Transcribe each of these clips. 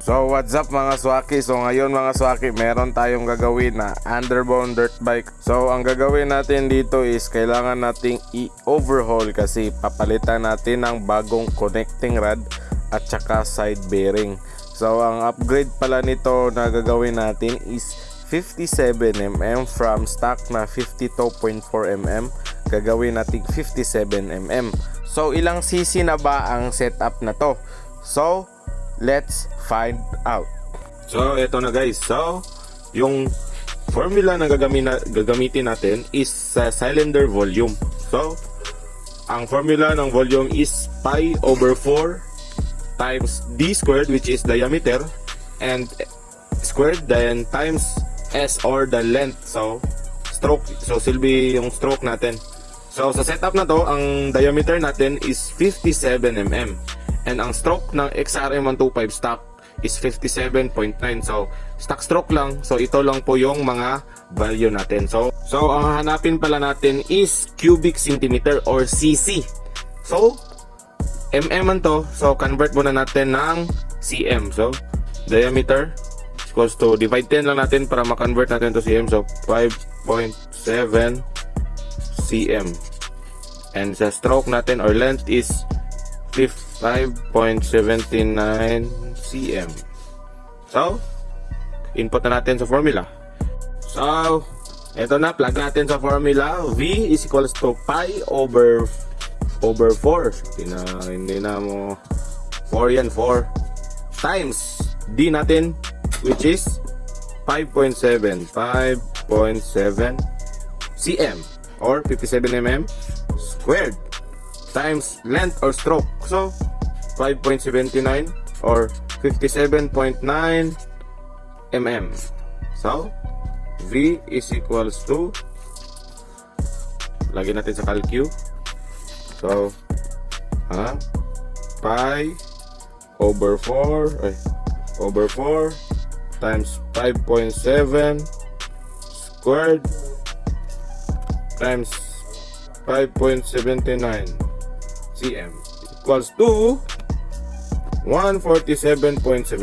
So what's up mga swaki? So ngayon mga swaki, meron tayong gagawin na underbone dirt bike. So ang gagawin natin dito is kailangan nating i-overhaul kasi papalitan natin ng bagong connecting rod at saka side bearing. So ang upgrade pala nito na gagawin natin is 57mm from stock na 52.4mm. Gagawin natin 57mm. So ilang cc na ba ang setup na to? So let's find out. So eto na guys. So yung formula na gagamitin natin is sa cylinder volume. So ang formula ng volume is pi over 4 times d squared, which is diameter, and squared then times s or the length. So stroke. So silbi yung stroke natin. So sa setup na to, ang diameter natin is 57mm. And ang stroke ng XRM125 stock is 57.9. So stock stroke lang. So ito lang po yung mga value natin. So ang hahanapin pala natin is cubic centimeter or cc. So mm man to. So convert muna natin ng cm. So diameter equals to divide 10 lang natin para ma-convert natin to cm. So 5.7 cm. And sa stroke natin or length is 5.79 cm. So, input na natin sa formula. So, eto na, plug natin sa formula. V is equals to pi over 4. Hindi na mo 4 yan, 4 times D natin, which is 5.7 cm or 57mm squared times length or stroke. So 5.79 or 57.9 mm. So V is equals to, lagyan natin sa calcu. So pi over 4 times 5.7 squared times 5.79 cm equals to 147.74.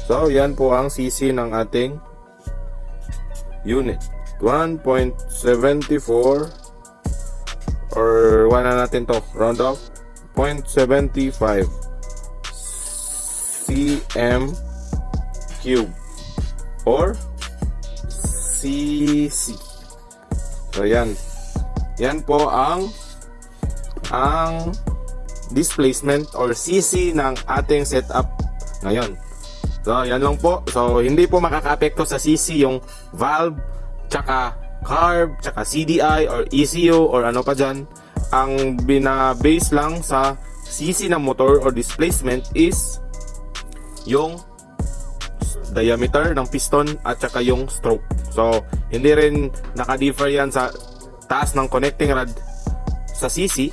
So yan po ang cc ng ating unit. 1.74 or 1 na natin to, round off, 0.75 cm cube or cc. So yan po ang displacement or cc ng ating setup ngayon. So yan lang po. So hindi po makaka-apekto sa cc yung valve, tsaka carb, tsaka CDI or ECU or ano pa dyan. Ang binabase lang sa cc ng motor or displacement is yung diameter ng piston at tsaka yung stroke. So hindi rin naka-differ yan sa taas ng connecting rod sa cc,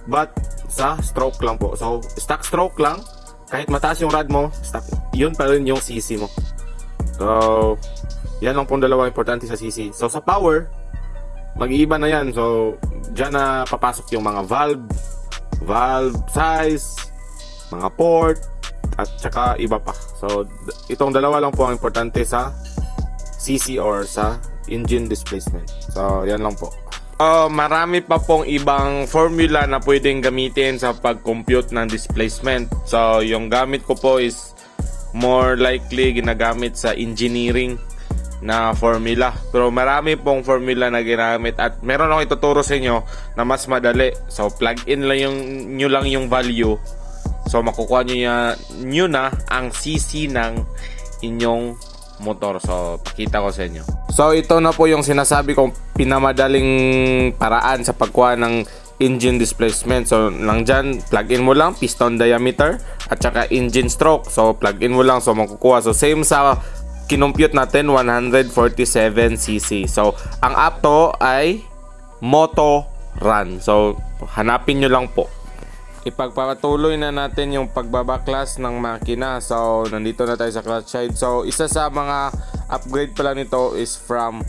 but sa stroke lang po. So stock stroke lang, kahit mataas yung rod mo, stock, yun pa rin yung cc mo. So yan lang pong dalawa importante sa cc. So sa power, mag-iiba na yan. So dyan na papasok yung mga valve size, mga port, at saka iba pa. So itong dalawa lang po ang importante sa cc or sa engine displacement. So yan lang po. Marami pa pong ibang formula na pwedeng gamitin sa pag-compute ng displacement. So yung gamit ko po is more likely ginagamit sa engineering na formula. Pero marami pong formula na ginamit at meron akong ituturo sa inyo na mas madali. So plug in lang yung value. So makukuha nyo na ang cc ng inyong motor. So pakita ko sa inyo. So ito na po yung sinasabi kong pinamadaling paraan sa pagkuha ng engine displacement. So lang dyan, plug in mo lang piston diameter at saka engine stroke. So plug in mo lang, so makukuha. So same sa kinompute natin, 147cc. So ang app to ay Moto Run. So hanapin nyo lang po. Ipagpatuloy na natin yung pagbabaklas ng makina. So nandito na tayo sa clutch side. So isa sa mga upgrade pala nito is from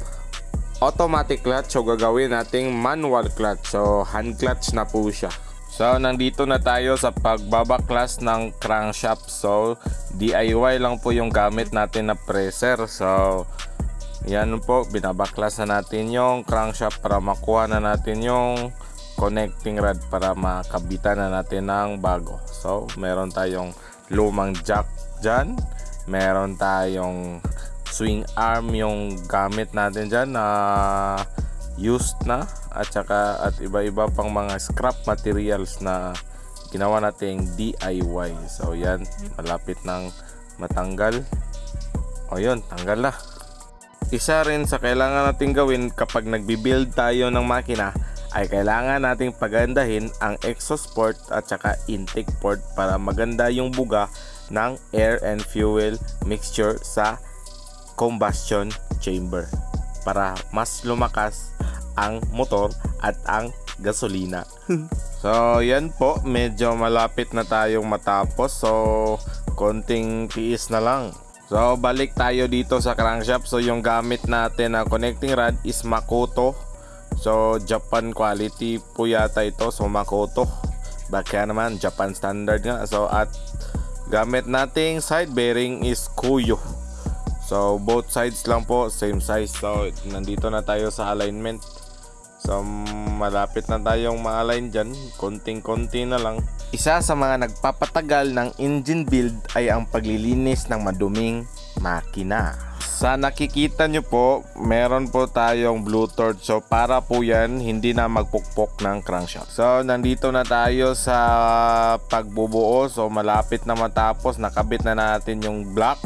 automatic clutch. So gagawin nating manual clutch. So hand clutch na po siya. So So, nandito na tayo sa pagbabaklas ng crankshaft. So, DIY lang po yung gamit natin na presser. So, yan po, binabaklas na natin yung crankshaft para makuha na natin yung connecting rod para makabitan na natin ng bago. So, meron tayong lumang jack dyan. Meron tayong swing arm yung gamit natin dyan na used na, at iba-iba pang mga scrap materials na ginawa nating DIY. So yan, malapit nang matanggal. O yun, tanggal na. Isa rin sa kailangan nating gawin kapag nagbi-build tayo ng makina ay kailangan nating pagandahin ang exhaust port at saka intake port para maganda yung buga ng air and fuel mixture sa combustion chamber para mas lumakas ang motor at ang gasolina. So yan po, medyo malapit na tayong matapos. So konting tiis na lang. So balik tayo dito sa crankshaft. So yung gamit natin na connecting rod is Makoto. So Japan quality po yata ito. So Makoto, baka naman Japan standard nga. So at gamit nating side bearing is Kuyo. So both sides lang po, same size. So nandito na tayo sa alignment. So malapit na tayong ma-align dyan. Konting-konti na lang. Isa sa mga nagpapatagal ng engine build ay ang paglilinis ng maduming makina. Sa nakikita nyo po, meron po tayong blue torch. So para po yan, hindi na magpukpok ng crankshaft. So nandito na tayo sa pagbubuo. So malapit na matapos. Nakabit na natin yung block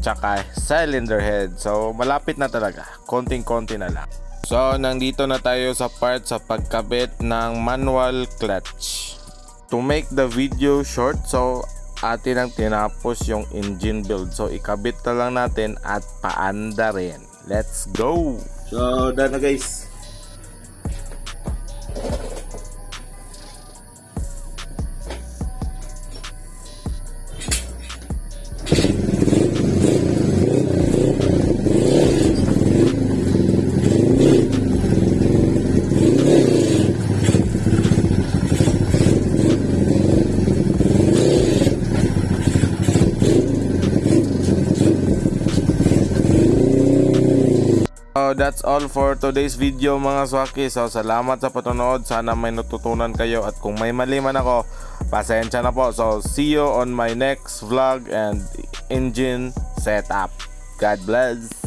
tsaka cylinder head. So malapit na talaga, konting-konti na lang. So nandito na tayo sa part sa pagkabit ng manual clutch. To make the video short, so atin ang tinapos yung engine build. So ikabit na lang natin at paanda rin. Let's go! So done na guys. So that's all for today's video mga swaki. So salamat sa panonood. Sana may natutunan kayo at kung may mali man ako, pasensya na po. So see you on my next vlog and engine setup. God bless.